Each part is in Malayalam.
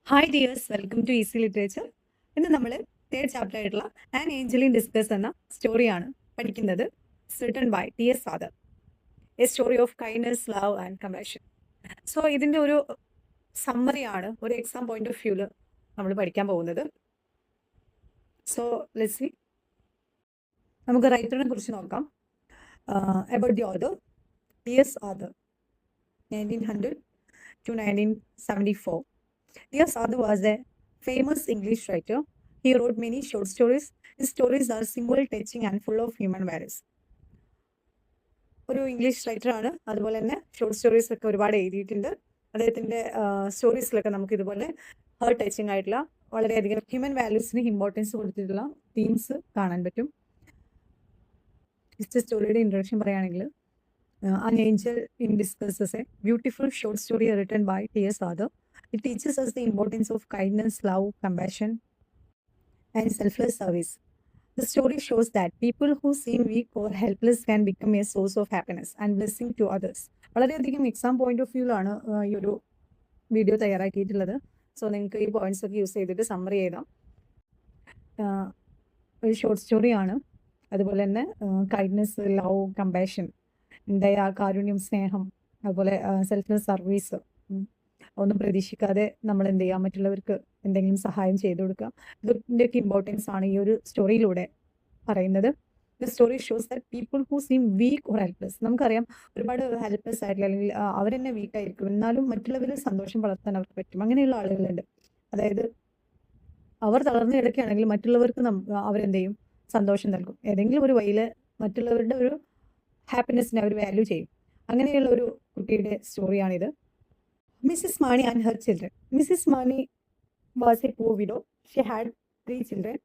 Hi dears, welcome to easy literature. ഇന്ന് നമ്മൾ തേർഡ് ചാപ്റ്റർ ആയിട്ടുള്ള ആൻ ഏഞ്ചലിൻ ഡിസ്കസ് എന്ന സ്റ്റോറിയാണ് പഠിക്കുന്നത്. Written by T S. Arthur, a story of kindness, love and compassion. So ഇതിൻ്റെ ഒരു സമ്മറിയാണ് ഒരു എക്സാം പോയിന്റ് ഓഫ് വ്യൂവിൽ നമ്മൾ പഠിക്കാൻ പോകുന്നത്. So let's see. നമുക്ക് റൈറ്ററിനെ കുറിച്ച് നോക്കാം. About the author, T S. Arthur, 1900 to 1974. T.S. Arthur was a famous English writer. He wrote many short stories. His stories are simple, touching, and full of human values. ഒരു ഇംഗ്ലീഷ് റൈറ്ററാണ്. അതുപോലെ തന്നെ ഷോർട്ട് സ്റ്റോറീസ് ഒക്കെ ഒരുപാട് എഴുതിയിട്ടുണ്ട്. അദ്ദേഹത്തിൻ്റെ സ്റ്റോറീസിലൊക്കെ നമുക്ക് ഇതുപോലെ ഹാർട്ട് ടച്ചിങ് ആയിട്ടുള്ള വളരെയധികം ഹ്യൂമൻ വാല്യൂസിന് ഇമ്പോർട്ടൻസ് കൊടുത്തിട്ടുള്ള തീംസ് കാണാൻ പറ്റും. ജസ്റ്റ് സ്റ്റോറിയുടെ ഇൻട്രൊഡക്ഷൻ പറയുകയാണെങ്കിൽ, An Angel in Disguise is a beautiful short story written by T.S. Arthur. It teaches us the importance of kindness, love, compassion, and selfless service. The story shows that people who seem weak or helpless can become a source of happiness and blessing to others. വളരെയധികം എക്സാം പോയിന്റ് ഓഫ് വ്യൂവിലാണ് ഈ ഒരു വീഡിയോ തയ്യാറാക്കിയിട്ടുള്ളത്. സോ നിങ്ങൾക്ക് ഈ പോയിന്റ്സ് ഒക്കെ യൂസ് ചെയ്തിട്ട് സമ്മറി ചെയ്താം. ഒരു ഷോർട്ട് സ്റ്റോറിയാണ്. അതുപോലെ തന്നെ കൈൻഡ്നസ്, ലവ്, കമ്പാഷൻ, ദയ, കാരുണ്യം, സ്നേഹം, അതുപോലെ സെൽഫ്ലെസ് സർവീസ്, ഒന്നും പ്രതീക്ഷിക്കാതെ നമ്മൾ എന്ത് ചെയ്യാം, മറ്റുള്ളവർക്ക് എന്തെങ്കിലും സഹായം ചെയ്തു കൊടുക്കുക. ഇതിൻ്റെയൊക്കെ ഇമ്പോർട്ടൻസ് ആണ് ഈ ഒരു സ്റ്റോറിയിലൂടെ പറയുന്നത്. The story shows that people who seem weak or helpless. നമുക്കറിയാം, ഒരുപാട് ഹെൽപ്ലെസ് ആയിട്ടുള്ള അല്ലെങ്കിൽ അവർ തന്നെ വീക്കായിരിക്കും, എന്നാലും മറ്റുള്ളവരിൽ സന്തോഷം വളർത്താൻ അവർക്ക് പറ്റും. അങ്ങനെയുള്ള ആളുകളുണ്ട്. അതായത് അവർ തളർന്നു കിടക്കുകയാണെങ്കിൽ മറ്റുള്ളവർക്ക് അവരെന്ത് ചെയ്യും, സന്തോഷം നൽകും. ഏതെങ്കിലും ഒരു വഴിയിൽ മറ്റുള്ളവരുടെ ഒരു ഹാപ്പിനെസ്സിനെ അവർ വാല്യൂ ചെയ്യും. അങ്ങനെയുള്ള ഒരു കുട്ടിയുടെ സ്റ്റോറിയാണിത്. Mrs. Mani and her children. Mrs. Mani was a poor widow. She had 3 children: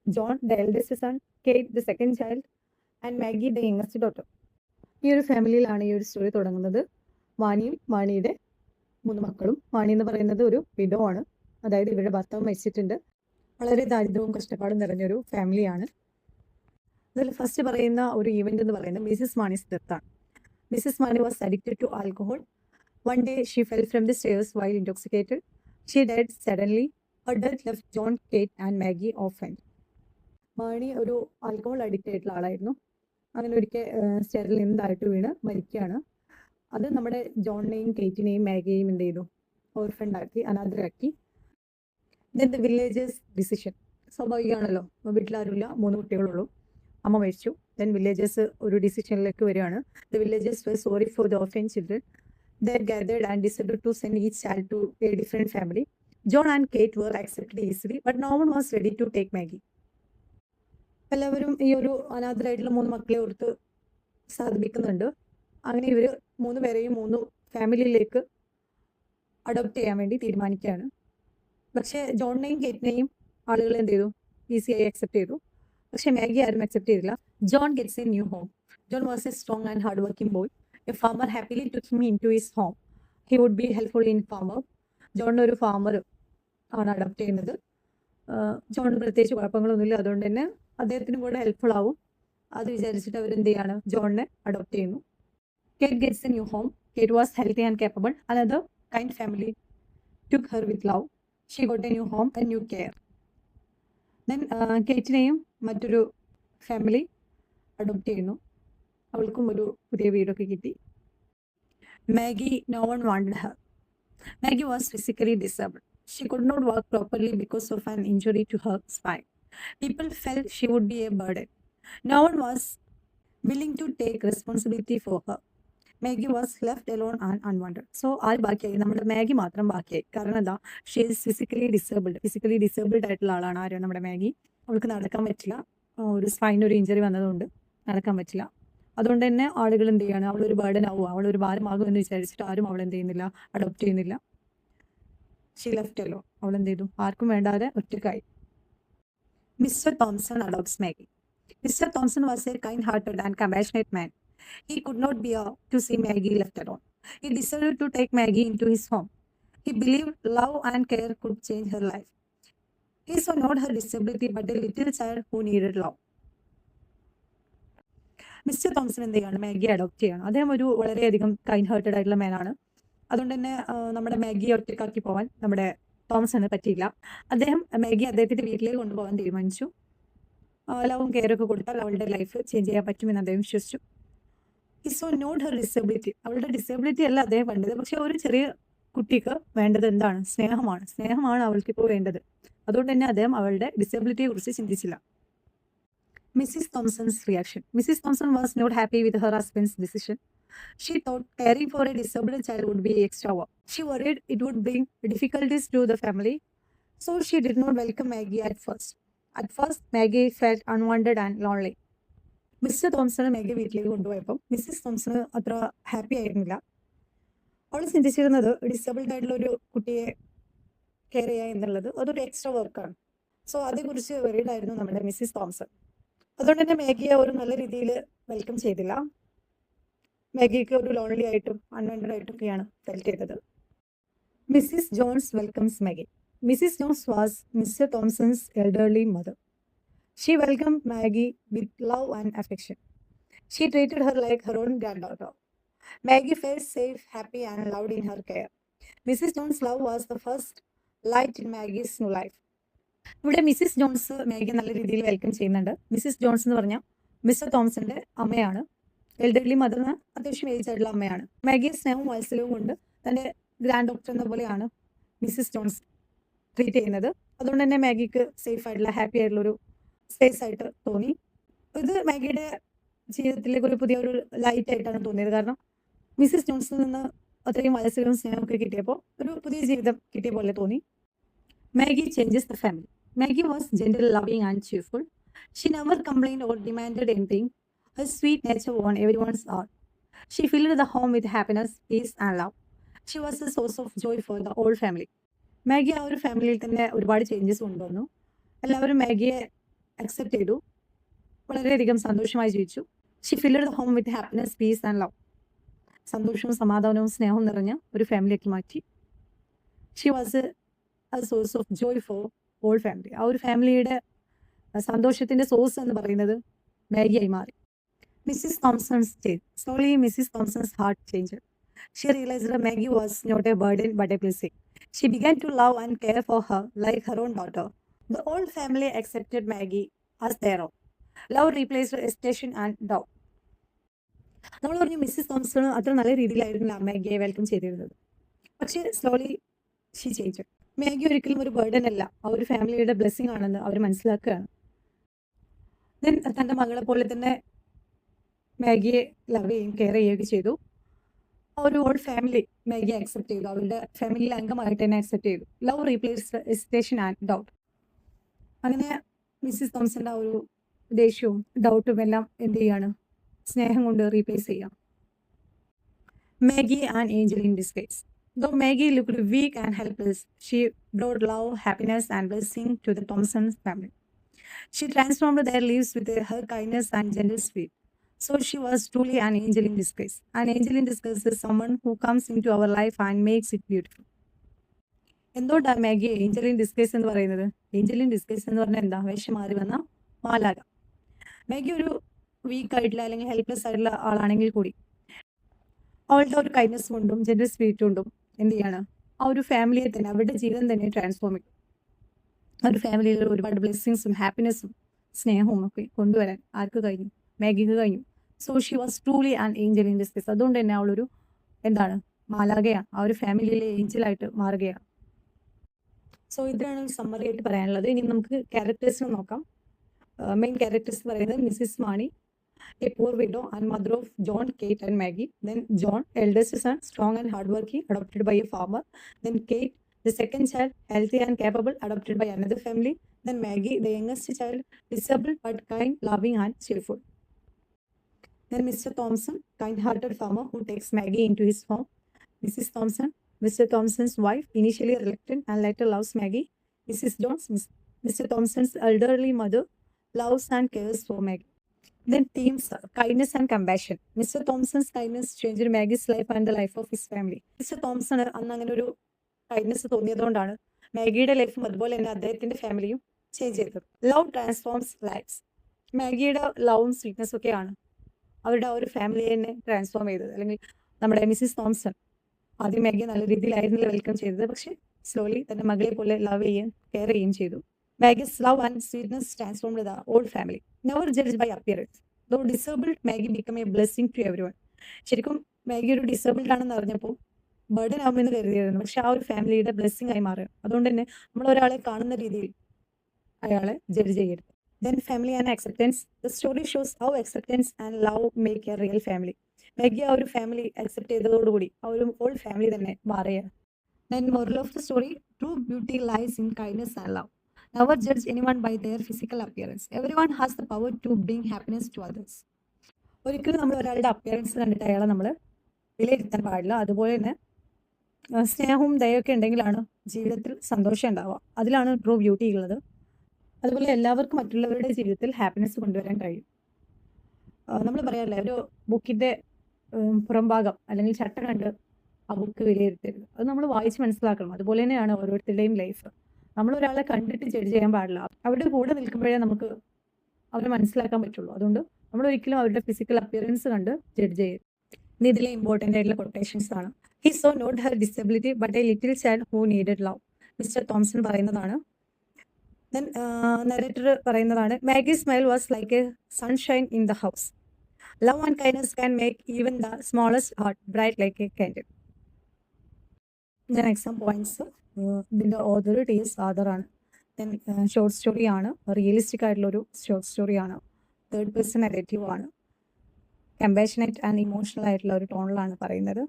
John, the eldest son; Kate, the second child; and Maggie, the youngest daughter. ഈ ഒരു ഫാമിലിയിലാണ് ഈ ഒരു സ്റ്റോറി തുടങ്ങുന്നത്. മാണിയും മാണിയുടെ 3 മക്കളും. മാണി എന്ന് പറയുന്നത് ഒരു വിഡോ ആണ്. അതായത് ഇവരുടെ ഭർത്താവ് മരിച്ചിട്ടുണ്ട്. വളരെ ദാരിദ്ര്യവും കഷ്ടപ്പാടും നിറഞ്ഞൊരു ഫാമിലിയാണ്. അതിൽ ഫസ്റ്റ് പറയുന്ന ഒരു ഈവന്റ് എന്ന് പറയുന്നത് മിസ്സിസ് മാണീസ് ഡെത്ത് ആണ്. Mrs Mani was addicted to alcohol. One day she fell from the stairs while intoxicated. She died suddenly. Her death left John, Kate and Maggie orphaned. Mani ഒരു ആൽക്കഹോൾ അഡിക്റ്റ് ആയിട്ടുള്ള ആളായിരുന്നു. അങ്ങനെ ഒരിക്കൽ സ്റ്റെയറിൽ നിന്നായിട്ട് വീണ് മരിക്കുകയാണ്. അത് നമ്മുടെ ജോണിനെയും കേറ്റിനെയും മാഗിയെയും എന്ത് ചെയ്തു, ഓർഫൻഡാക്കി, അനാഥരാക്കി. Then the villagers decision. സ്വാഭാവികമാണല്ലോ, വീട്ടിലാരുമില്ല, 3 കുട്ടികളുള്ളൂ, അമ്മ മരിച്ചു. ദെൻ വില്ലേജേഴ്സ് ഒരു ഡിസിഷനിലേക്ക് വരികയാണ്. The villagers were sorry for the orphan children. They gathered and decided to send each child to a different family. John and Kate were accepted easily, but no one was ready to take Maggie. എല്ലാവരും ഈ ഒരു അനാഥരായിട്ടുള്ള 3 മക്കളെ ഓർത്ത് സാധിപ്പിക്കുന്നുണ്ട്. അങ്ങനെ ഇവർ 3 പേരെയും 3 ഫാമിലിയിലേക്ക് അഡോപ്റ്റ് ചെയ്യാൻ വേണ്ടി തീരുമാനിക്കുകയാണ്. പക്ഷേ ജോണിനെയും കേറ്റിനെയും ആളുകൾ എന്ത് ചെയ്തു, ഈസിയായി അക്സെപ്റ്റ് ചെയ്തു. പക്ഷേ മാഗി ആരും അക്സെപ്റ്റ് ചെയ്തില്ല. John gets A new home. John was A strong and hard working boy. A farmer happily took him into his home. He would be helpful in farmer. John ഒരു ഫാമർ ആണ് അഡോപ്റ്റ് ചെയ്യുന്നത്. ജോണിന് പ്രത്യേകിച്ച് കുഴപ്പങ്ങളൊന്നുമില്ല, അതുകൊണ്ട് തന്നെ അദ്ദേഹത്തിനും കൂടെ ഹെൽപ്ഫുൾ ആവും. അത് വിചാരിച്ചിട്ട് അവരെന്ത് ചെയ്യാണ്, ജോണിനെ അഡോപ്റ്റ് ചെയ്യുന്നു. Kate gets a new home. Kate was healthy and capable. Another kind family took her with love. She got a new home and new care. Then കേറ്റിനെയും മറ്റൊരു ഫാമിലി അഡോപ്റ്റ് ചെയ്യുന്നു. അവൾക്കും ഒരു പുതിയ വീടൊക്കെ കിട്ടി. Maggie, no one wanted her. Maggie was physically disabled. She could not work properly because of an injury to her spine. People felt she would be a burden. No one was willing to take responsibility for her. Maggie was left alone and unwanted. So ആൾ ബാക്കിയായി, നമ്മുടെ മാഗി മാത്രം ബാക്കിയായി. കാരണം എന്താ, she is physically disabled. Physically disabled ആയിട്ടുള്ള ആളാണ് ആര്, നമ്മുടെ മാഗി. അവൾക്ക് നടക്കാൻ പറ്റില്ല. ഒരു സ്പൈനൊരു ഇഞ്ചുറി വന്നതുകൊണ്ട് നടക്കാൻ പറ്റില്ല. അതുകൊണ്ട് തന്നെ ആളുകൾ എന്ത് ചെയ്യാണ്, അവളൊരു ബർഡൻ ആവുക, അവളൊരു ഭാരമാകും എന്ന് വിചാരിച്ചിട്ട് ആരും അവൾ എന്ത് ചെയ്യുന്നില്ല, അഡോപ്റ്റ് ചെയ്യുന്നില്ല. ഷീ ലെഫ്റ്റ് അല്ലോ, അവൾ എന്ത് ചെയ്തു, ആർക്കും വേണ്ടാതെ ഒറ്റക്കായി. Mister Thomson adopts Maggie. Mister Thomson was a kind hearted and compassionate man. He could not bear to see Maggie left alone. He decided to take Maggie into his home. He believed love and care could change her life. He saw not her disability but a little child who needed love. Mr Thompson എന്ത് ചെയ്യാണ്, മാഗി അഡോപ്റ്റ് ചെയ്യണം. അദ്ദേഹം ഒരു വളരെയധികം കൈൻഡ് ഹാർട്ടഡ് ആയിട്ടുള്ള മാനാണ്. അതുകൊണ്ട് തന്നെ നമ്മുടെ മാഗിയെ ഒറ്റക്കാക്കി പോകാൻ നമ്മുടെ തോമസിന് പറ്റിയില്ല. മാഗിയെ അദ്ദേഹത്തിന്റെ വീട്ടിലേക്ക് കൊണ്ടുപോകാൻ തീരുമാനിച്ചു. ലവും കെയറൊക്കെ കൊടുത്താൽ അവളുടെ ലൈഫ് ചേഞ്ച് ചെയ്യാൻ പറ്റുമെന്ന് അദ്ദേഹം വിശ്വസിച്ചു. He saw not her disability. അവളുടെ ഡിസബിലിറ്റി അല്ല അദ്ദേഹം കണ്ടത്, പക്ഷെ ഒരു ചെറിയ കുട്ടിക്ക് വേണ്ടത് എന്താണ്? സ്നേഹമാണ്. സ്നേഹമാണ് അവൾക്കിപ്പോൾ വേണ്ടത്. അതുകൊണ്ട് തന്നെ അദ്ദേഹം അവളുടെ ഡിസബിലിറ്റിയെ കുറിച്ച് ചിന്തിച്ചില്ല. Mrs. Thompson's reaction. Mrs. Thompson was not happy with her husband's decision. She thought caring for a disabled child would be extra work. She worried it would bring difficulties to the family, so she did not welcome Maggie at first. At first, Maggie felt unwanted and lonely. Mister Thomson മാഗിയെ വീട്ടിലേക്ക് കൊണ്ടുപോയപ്പോൾ മിസ്സിസ് തോംസൺ അത്ര ഹാപ്പി ആയിരുന്നില്ല. അവൾ ചിന്തിച്ചിരുന്നത് ഡിസേബിൾഡ് ആയിട്ടുള്ള ഒരു കുട്ടിയെ കെയർ ചെയ്യുക എന്നുള്ളത് അതൊരു എക്സ്ട്രാ വർക്കാണ്. സോ അതേക്കുറിച്ച് വെറീഡ് ആയിരുന്നു നമ്മുടെ മിസ്സിസ് തോംസൺ. അതുകൊണ്ട് തന്നെ മാഗിയെ ഒരു നല്ല രീതിയിൽ വെൽക്കം ചെയ്തില്ല. മാഗിക്ക് ഒരു ലോൺലി ആയിട്ടും അൺവാണ്ടഡ് ആയിട്ടൊക്കെയാണ് ഫെൽറ്റ് ചെയ്തത്. Missus Jones welcomes Maggie. Missus Jones was mister Thomson's elderly mother. She welcomed Maggie with love and affection. She treated her like her own granddaughter. Maggie felt safe, happy, and loved in her care. Mrs. Jones' love was the first light in Maggie's new life. ഇവിടെ മിസ്സിസ് ജോൺസ് മാഗിയെ നല്ല രീതിയിൽ വെൽക്കം ചെയ്യുന്നുണ്ട്. മിസ്സിസ് ജോൺസ് എന്ന് പറഞ്ഞാൽ മിസ്റ്റർ തോംസന്റെ അമ്മയാണ്. എൽഡർലി മദറിന് അത്യാവശ്യം ഏജ് ആയിട്ടുള്ള അമ്മയാണ്. മാഗിയെ സ്നേഹവും വാത്സല്യവും കൊണ്ട് തന്റെ ഗ്രാൻഡ് ഡോക്ടർ എന്ന പോലെയാണ് മിസ്സിസ് ജോൺസ് ട്രീറ്റ് ചെയ്യുന്നത്. അതുകൊണ്ട് തന്നെ മാഗിക്ക് സേഫ് ആയിട്ടുള്ള ഹാപ്പി ആയിട്ടുള്ളൊരു സ്പേസ് ആയിട്ട് തോന്നി. ഇത് മാഗിയുടെ ജീവിതത്തിലേക്ക് ഒരു പുതിയ ഒരു ലൈറ്റ് ആയിട്ടാണ് തോന്നിയത്. കാരണം മിസ്സിസ് ജോൺസിൽ നിന്ന് അത്രയും വാത്സല്യവും സ്നേഹമൊക്കെ കിട്ടിയപ്പോൾ ഒരു പുതിയ ജീവിതം കിട്ടിയ പോലെ തോന്നി. Maggie changes the family. Maggie was gentle, loving, and cheerful. She never complained or demanded anything. Her sweet nature won everyone's heart. She filled the home with happiness, peace, and love. She was a source of joy for the whole family. Maggi ആ ഒരു ഫാമിലിയിൽ തന്നെ ഒരുപാട് ചേഞ്ചസ് കൊണ്ടുവന്നു. എല്ലാവരും മാഗിയെ അക്സെപ്റ്റ് ചെയ്തു. വളരെയധികം സന്തോഷമായി ജീവിച്ചു. She filled the home with happiness, peace and love. സന്തോഷവും സമാധാനവും സ്നേഹവും നിറഞ്ഞ ഒരു ഫാമിലിയാക്കി മാറ്റി. She was a source of joy for whole family. ആ ഒരു ഫാമിലിയുടെ സന്തോഷത്തിൻ്റെ സോഴ്സ് എന്ന് പറയുന്നത് മാഗിയായി മാറി. Missus Thomson's change. Slowly missus Thomson's heart change. She realised Maggie was not a burden but a blessing. She began to love and care for her like her own daughter. The old family accepted Maggie as their own. Love replaced hesitation and doubt. നമ്മൾ പറഞ്ഞു മിസ്സിസ് തോംസൺ അത്ര നല്ല രീതിയിലായിരുന്നില്ല മാഗിയെ വെൽക്കം ചെയ്തിരുന്നത്. പക്ഷേ സ്ലോലി ഷീ ചേഞ്ച്. മാഗി ഒരിക്കലും ഒരു ബർഡൻ അല്ല, ആ ഒരു ഫാമിലിയുടെ ബ്ലെസ്സിങ് ആണെന്ന് അവർ മനസ്സിലാക്കുകയാണ്. ദെൻ തൻ്റെ മകളെ പോലെ തന്നെ മാഗിയെ ലവ് ചെയ്യുകയും കെയർ ചെയ്യുകയൊക്കെ ചെയ്തു. ആ ഒരു ഓൾഡ് ഫാമിലി മാഗിയെ അക്സെപ്റ്റ് ചെയ്തു. അവരുടെ ഫാമിലിയിലെ അംഗമായിട്ട് തന്നെ അക്സെപ്റ്റ് ചെയ്തു. Love replaced hesitation and doubt. അങ്ങനെ മിസ്സിസ് തോംസന്റെ ആ ഒരു ദേഷ്യവും ഡൗട്ടും എല്ലാം എന്ത് ചെയ്യാണ്? സ്നേഹം കൊണ്ട് റീപ്ലേസ് ചെയ്യാം. Maggi and Angel in disguise. Though Maggie looked weak and helpless, she brought love, happiness, and blessing to the Thompson family. She transformed their lives with her kindness and gentle spirit. So she was truly an angel in disguise. An angel in disguise is someone who comes into our life and makes it beautiful. എന്തുകൊണ്ടാണ് മാഗി ഏഞ്ചൽ ഇൻ ഡിസ്ഗൈസ് എന്ന് പറയുന്നത്? ഏഞ്ചൽ ഇൻ ഡിസ്ഗൈസ് എന്ന് പറഞ്ഞാൽ എന്താ? വേഷം മാറി വന്ന മാലാക. മാഗി ഒരു വീക്ക് ആയിട്ടുള്ള അല്ലെങ്കിൽ ഹെൽപ്ലെസ് ആയിട്ടുള്ള ആളാണെങ്കിൽ കൂടി അവളുടെ ഒരു കൈൻഡ്നെസ് കൊണ്ടും ജെൻറൽ സ്പിരിറ്റ് കൊണ്ടും എന്ത് ചെയ്യാണ്? ആ ഒരു ഫാമിലിയെ തന്നെ, അവരുടെ ജീവിതം തന്നെ ട്രാൻസ്ഫോം ചെയ്യും. ആ ഒരു ഫാമിലിയിൽ ഒരുപാട് ബ്ലെസ്സിങ്സും ഹാപ്പിനെസ്സും സ്നേഹവും ഒക്കെ കൊണ്ടുവരാൻ ആർക്ക് കഴിഞ്ഞു? മാഗിക്ക് കഴിഞ്ഞു. So she was truly an Angel in disguise. അതുകൊണ്ട് തന്നെ അവളൊരു എന്താണ്? മാലാകയാണ്. ആ ഒരു ഫാമിലിയിലെ ഏഞ്ചലായിട്ട് മാറുകയാണ്. സോ ഇതാണ് സമ്മറി ആയിട്ട് പറയാനുള്ളത്. ഇനി നമുക്ക് ക്യാരക്ടേഴ്സിനെ നോക്കാം. മെയിൻ ക്യാരക്ടേഴ്സ് പറയുന്നത് Mrs Mani, a poor widow and mother of John, Kate, and Maggie. Then John, eldest son, strong and hardworking, adopted by a farmer. Then Kate, the second child, healthy and capable, adopted by another family. Then Maggie, the youngest child, disabled but kind, loving, and cheerful. Then Mr. Thompson, kind-hearted farmer who takes Maggie into his home. Mrs. Thompson, Mr. Thompson's wife, initially reluctant and later loves Maggie. Mrs. Jones, Mr. Thompson's elderly mother, loves and cares for Maggie. Then themes are kindness and compassion. Mr. Thompson's kindness changed Maggie's life and the life of his family. Mr. Thompson അന്ന് അങ്ങനെ ഒരു കൈൻഡ്നെസ് തോന്നിയതുകൊണ്ടാണ് മാഗിയുടെ ലൈഫും അതുപോലെ തന്നെ അദ്ദേഹത്തിന്റെ ഫാമിലിയും ചേഞ്ച് ചെയ്തത്. Love transforms lifes. മാഗിയുടെ ലവും സ്വീറ്റ്നെസ്സും ഒക്കെയാണ് അവരുടെ ആ ഒരു ഫാമിലിയെ തന്നെ ട്രാൻസ്ഫോം ചെയ്തത്. അല്ലെങ്കിൽ നമ്മുടെ മിസ്സിസ് തോംസൺ ആദ്യം മാഗിയെ നല്ല രീതിയിലായിരുന്നില്ല വെൽക്കം ചെയ്തത്, പക്ഷെ സ്ലോലി തന്റെ മകളെ പോലെ ലവ് ചെയ്യുകയും കെയർ ചെയ്യുകയും ചെയ്തു. Maggie's love and sweetness transformed the old family. Never judge by appearance. Though disabled Maggie became a blessing to everyone. ശരിക്കും മാഗി ഒരു ഡിസേബിൾഡ് ആണെന്ന് അറിഞ്ഞപ്പോൾ ബർഡൻ ആവുമെന്ന് കരുതിയായിരുന്നു. പക്ഷെ ആ ഒരു ഫാമിലിയുടെ ബ്ലെസ്സിംഗ് ആയി മാറുക. അതുകൊണ്ട് തന്നെ നമ്മൾ ഒരാളെ കാണുന്ന രീതിയിൽ അയാളെ ജഡ്ജ് ചെയ്യരുത്. Then family and acceptance. The story shows how acceptance and love make a real family. Maggi ആ ഒരു ഫാമിലി അക്സെപ്റ്റ് ചെയ്തതോടുകൂടി ആ ഒരു ഹോൾ ഫാമിലി തന്നെ മാറുകയാണ്. Then moral of the story, true beauty lies in kindness and love. Never judge anyone by their physical appearance. Everyone has the power to bring happiness to others. ഒരിക്കലും നമ്മൾ ഒരാളുടെ അപ്പിയറൻസ് കണ്ടിട്ട് അയാളെ നമ്മൾ വിലയിരുത്താൻ പാടില്ല. അതുപോലെ തന്നെ സ്നേഹവും ദയൊക്കെ ഉണ്ടെങ്കിലാണ് ജീവിതത്തിൽ സന്തോഷം ഉണ്ടാവുക. അതിലാണ് ട്രൂ ബ്യൂട്ടി ഉള്ളത്. അതുപോലെ എല്ലാവർക്കും മറ്റുള്ളവരുടെ ജീവിതത്തിൽ ഹാപ്പിനെസ് കൊണ്ടുവരാൻ കഴിയും. നമ്മൾ പറയാറില്ലേ, ഒരു ബുക്കിൻ്റെ പുറംഭാഗം അല്ലെങ്കിൽ ചട്ടം കണ്ട് ആ ബുക്ക് വിലയിരുത്തരുത്. അത് നമ്മൾ വായിച്ച് മനസ്സിലാക്കണം. അതുപോലെ തന്നെയാണ് ഓരോരുത്തരുടെയും ലൈഫ്. നമ്മൾ ഒരാളെ കണ്ടിട്ട് ജഡ്ജ് ചെയ്യാൻ പാടില്ല. അവരുടെ കൂടെ നിൽക്കുമ്പോഴേ നമുക്ക് അവരെ മനസ്സിലാക്കാൻ പറ്റുള്ളൂ. അതുകൊണ്ട് നമ്മൾ ഒരിക്കലും അവരുടെ ഫിസിക്കൽ അപ്പിയറൻസ് കണ്ട് ജഡ്ജ് ചെയ്യരുത്. ഇനി ഇതിലെ ഇമ്പോർട്ടൻ്റ് ആയിട്ടുള്ള കൊട്ടേഷൻസ് ആണ്. He saw not her disability but a little child who needed love. Mister Thomson പറയുന്നതാണ്. ദെൻ നരേറ്റർ പറയുന്നതാണ്, Maggie smile was like a sunshine in the house. Love and kindness can make even the smallest heart bright like a candle. Then exam points. ഇതിൻ്റെ ഓതർ ടി.എസ്. ആദറാണ്. ദെൻ ഷോർട്ട് സ്റ്റോറിയാണ്, റിയലിസ്റ്റിക് ആയിട്ടുള്ളൊരു ഷോർട്ട് സ്റ്റോറിയാണ്, തേർഡ് പേഴ്സൺ നെഗറ്റീവ് ആണ്, കമ്പാഷനേറ്റ് ആൻഡ് ഇമോഷണൽ ആയിട്ടുള്ള ഒരു ടോണിലാണ് പറയുന്നത്.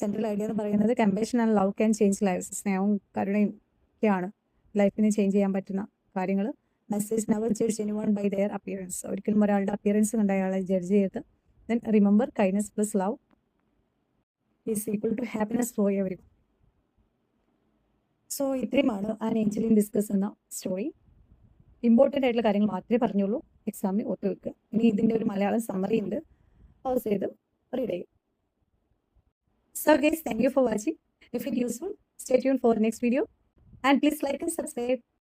സെൻട്രൽ ഐഡിയ എന്ന് പറയുന്നത് compassion and love can change lives. സ്നേഹവും കരുണയും ഒക്കെയാണ് ലൈഫിനെ ചേഞ്ച് ചെയ്യാൻ പറ്റുന്ന കാര്യങ്ങൾ. Message, never judge anyone by their appearance. ഒരിക്കലും ഒരാളുടെ അപ്പിയറൻസ് കണ്ട അയാളെ ജഡ്ജ് ചെയ്യരുത്. Then remember kindness plus love is equal to happiness for every. So ഇത്രയുമാണ് ആൻ ഏഞ്ചലിൻ ഡിസ്കസ് എന്ന സ്റ്റോറി. ഇമ്പോർട്ടൻ്റ് ആയിട്ടുള്ള കാര്യങ്ങൾ മാത്രമേ പറഞ്ഞുള്ളൂ. എക്സാമിന് ഓർത്ത് വെക്കുക. ഇനി ഇതിൻ്റെ ഒരു മലയാളം സമ്മറി ഉണ്ട്, പൗസ് ചെയ്ത് റീഡ് ചെയ്യും. So guys, thank you for watching. If it useful, stay tuned for next video and please like and subscribe.